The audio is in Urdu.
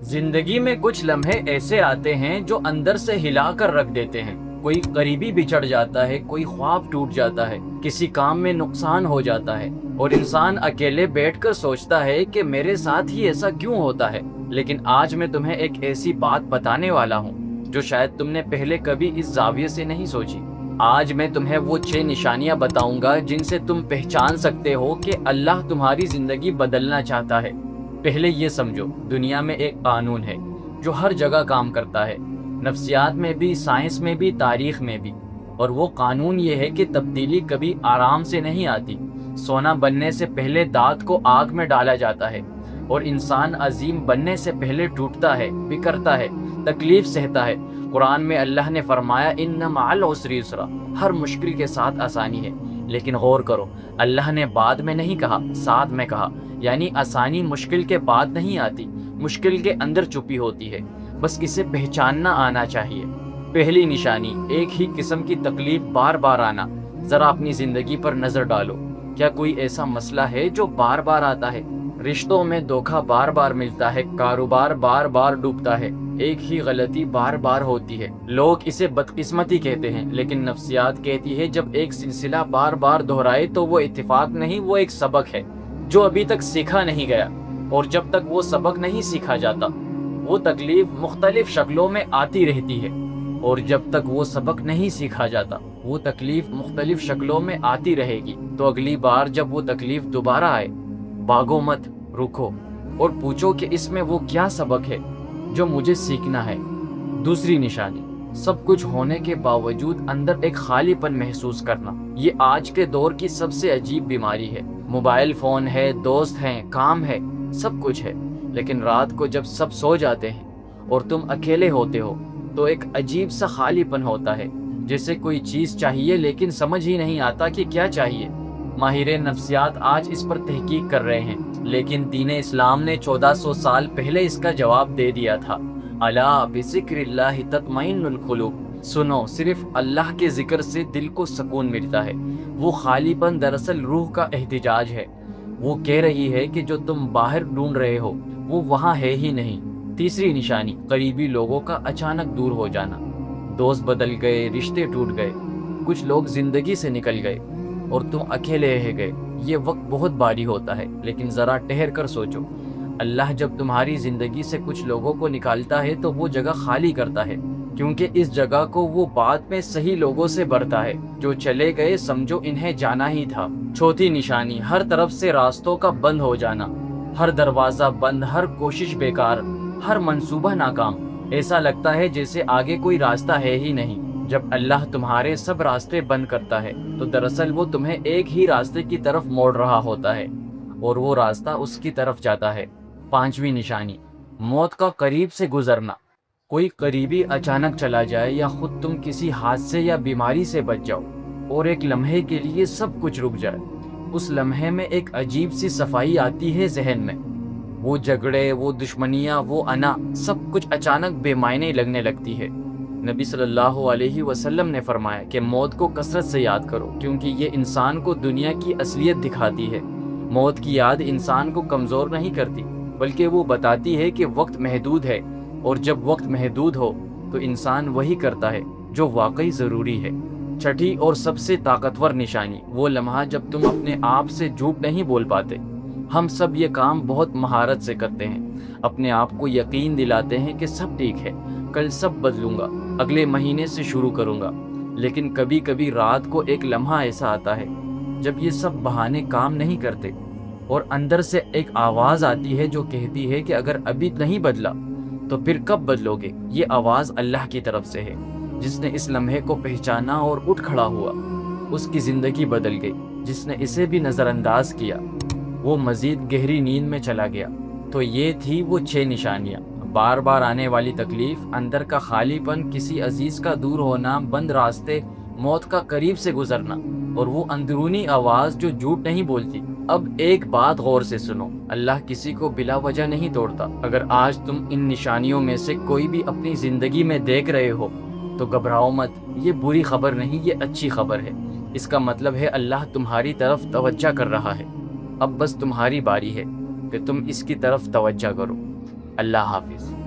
زندگی میں کچھ لمحے ایسے آتے ہیں جو اندر سے ہلا کر رکھ دیتے ہیں۔ کوئی قریبی بچھڑ جاتا ہے، کوئی خواب ٹوٹ جاتا ہے، کسی کام میں نقصان ہو جاتا ہے، اور انسان اکیلے بیٹھ کر سوچتا ہے کہ میرے ساتھ ہی ایسا کیوں ہوتا ہے۔ لیکن آج میں تمہیں ایک ایسی بات بتانے والا ہوں جو شاید تم نے پہلے کبھی اس زاویے سے نہیں سوچی۔ آج میں تمہیں وہ 6 نشانیاں بتاؤں گا جن سے تم پہچان سکتے ہو کہ اللہ تمہاری زندگی بدلنا چاہتا ہے۔ پہلے یہ سمجھو، دنیا میں ایک قانون ہے جو ہر جگہ کام کرتا ہے، نفسیات میں بھی، سائنس میں بھی، تاریخ میں بھی، اور وہ قانون یہ ہے کہ تبدیلی کبھی آرام سے نہیں آتی۔ سونا بننے سے پہلے دانت کو آگ میں ڈالا جاتا ہے، اور انسان عظیم بننے سے پہلے ٹوٹتا ہے، بکھرتا ہے، تکلیف سہتا ہے۔ قرآن میں اللہ نے فرمایا ان مع العسر یسرا، ہر مشکل کے ساتھ آسانی ہے۔ لیکن غور کرو، اللہ نے بعد میں نہیں کہا، ساتھ میں کہا، یعنی آسانی مشکل کے بعد نہیں آتی، مشکل کے اندر چھپی ہوتی ہے، بس اسے پہچاننا آنا چاہیے۔ پہلی نشانی، ایک ہی قسم کی تکلیف بار بار آنا۔ ذرا اپنی زندگی پر نظر ڈالو، کیا کوئی ایسا مسئلہ ہے جو بار بار آتا ہے؟ رشتوں میں دھوکہ بار بار ملتا ہے، کاروبار بار بار ڈوبتا ہے، ایک ہی غلطی بار بار ہوتی ہے۔ لوگ اسے بدقسمتی کہتے ہیں، لیکن نفسیات کہتی ہے جب ایک سلسلہ بار بار دہرائے تو وہ اتفاق نہیں، وہ ایک سبق ہے جو ابھی تک سیکھا نہیں گیا، اور جب تک وہ سبق نہیں سیکھا جاتا وہ تکلیف مختلف شکلوں میں آتی رہتی ہے، اور جب تک وہ سبق نہیں سیکھا جاتا وہ تکلیف مختلف شکلوں میں آتی رہے گی۔ تو اگلی بار جب وہ تکلیف دوبارہ آئے، بھاگو مت، رکو اور پوچھو کہ اس میں وہ کیا سبق ہے جو مجھے سیکھنا ہے۔ دوسری نشانی، سب کچھ ہونے کے باوجود اندر ایک خالی پن محسوس کرنا۔ یہ آج کے دور کی سب سے عجیب بیماری ہے۔ موبائل فون ہے، دوست ہیں، کام ہے، سب کچھ ہے، لیکن رات کو جب سب سو جاتے ہیں اور تم اکیلے ہوتے ہو تو ایک عجیب سا خالی پن ہوتا ہے، جیسے کوئی چیز چاہیے لیکن سمجھ ہی نہیں آتا کہ کیا چاہیے۔ ماہر نفسیات آج اس پر تحقیق کر رہے ہیں، لیکن دین اسلام نے 1400 سال پہلے اس کا جواب دے دیا تھا۔ الا بذکر اللہ تطمئن القلوب، سنو، صرف اللہ کے ذکر سے دل کو سکون ملتا ہے۔ وہ خالی پن دراصل روح کا احتجاج ہے، وہ کہہ رہی ہے کہ جو تم باہر ڈھونڈ رہے ہو وہ وہاں ہے ہی نہیں۔ تیسری نشانی، قریبی لوگوں کا اچانک دور ہو جانا۔ دوست بدل گئے، رشتے ٹوٹ گئے، کچھ لوگ زندگی سے نکل گئے اور تم اکیلے رہ گئے۔ یہ وقت بہت بھاری ہوتا ہے، لیکن ذرا ٹھہر کر سوچو، اللہ جب تمہاری زندگی سے کچھ لوگوں کو نکالتا ہے تو وہ جگہ خالی کرتا ہے، کیونکہ اس جگہ کو وہ بعد میں صحیح لوگوں سے بھرتا ہے۔ جو چلے گئے سمجھو انہیں جانا ہی تھا۔ چوتھی نشانی، ہر طرف سے راستوں کا بند ہو جانا۔ ہر دروازہ بند، ہر کوشش بیکار، ہر منصوبہ ناکام۔ ایسا لگتا ہے جیسے آگے کوئی راستہ ہے ہی نہیں۔ جب اللہ تمہارے سب راستے بند کرتا ہے تو دراصل وہ تمہیں ایک ہی راستے کی طرف موڑ رہا ہوتا ہے، اور وہ راستہ اس کی طرف جاتا ہے۔ پانچویں نشانی، موت کا قریب سے گزرنا۔ کوئی قریبی اچانک چلا جائے، یا خود تم کسی حادثے یا بیماری سے بچ جاؤ اور ایک لمحے کے لیے سب کچھ رک جائے۔ اس لمحے میں ایک عجیب سی صفائی آتی ہے ذہن میں۔ وہ جھگڑے، وہ دشمنیاں، وہ انا، سب کچھ اچانک بے معنی لگنے لگتی ہے۔ نبی صلی اللہ علیہ وسلم نے فرمایا کہ موت کو کثرت سے یاد کرو، کیونکہ یہ انسان کو دنیا کی اصلیت دکھاتی ہے۔ موت کی یاد انسان کو کمزور نہیں کرتی، بلکہ وہ بتاتی ہے کہ وقت محدود ہے، اور جب وقت محدود ہو تو انسان وہی کرتا ہے جو واقعی ضروری ہے۔ چھٹی اور سب سے طاقتور نشانی، وہ لمحہ جب تم اپنے آپ سے جھوٹ نہیں بول پاتے۔ ہم سب یہ کام بہت مہارت سے کرتے ہیں، اپنے آپ کو یقین دلاتے ہیں کہ سب ٹھیک ہے، کل سب بدلوں گا، اگلے مہینے سے شروع کروں گا۔ لیکن کبھی کبھی رات کو ایک لمحہ ایسا آتا ہے جب یہ سب بہانے کام نہیں کرتے، اور اندر سے ایک آواز آتی ہے جو کہتی ہے کہ اگر ابھی نہیں بدلا تو پھر کب بدلو گے؟ یہ آواز اللہ کی طرف سے ہے۔ جس نے اس لمحے کو پہچانا اور اٹھ کھڑا ہوا، اس کی زندگی بدل گئی۔ جس نے اسے بھی نظر انداز کیا، وہ مزید گہری نیند میں چلا گیا۔ تو یہ تھی وہ 6 نشانیاں: بار بار آنے والی تکلیف، اندر کا خالی پن، کسی عزیز کا دور ہونا، بند راستے، موت کا قریب سے گزرنا، اور وہ اندرونی آواز جو جھوٹ نہیں بولتی۔ اب ایک بات غور سے سنو، اللہ کسی کو بلا وجہ نہیں توڑتا۔ اگر آج تم ان نشانیوں میں سے کوئی بھی اپنی زندگی میں دیکھ رہے ہو تو گھبراؤ مت، یہ بری خبر نہیں، یہ اچھی خبر ہے۔ اس کا مطلب ہے اللہ تمہاری طرف توجہ کر رہا ہے۔ اب بس تمہاری باری ہے کہ تم اس کی طرف توجہ کرو۔ اللہ حافظ.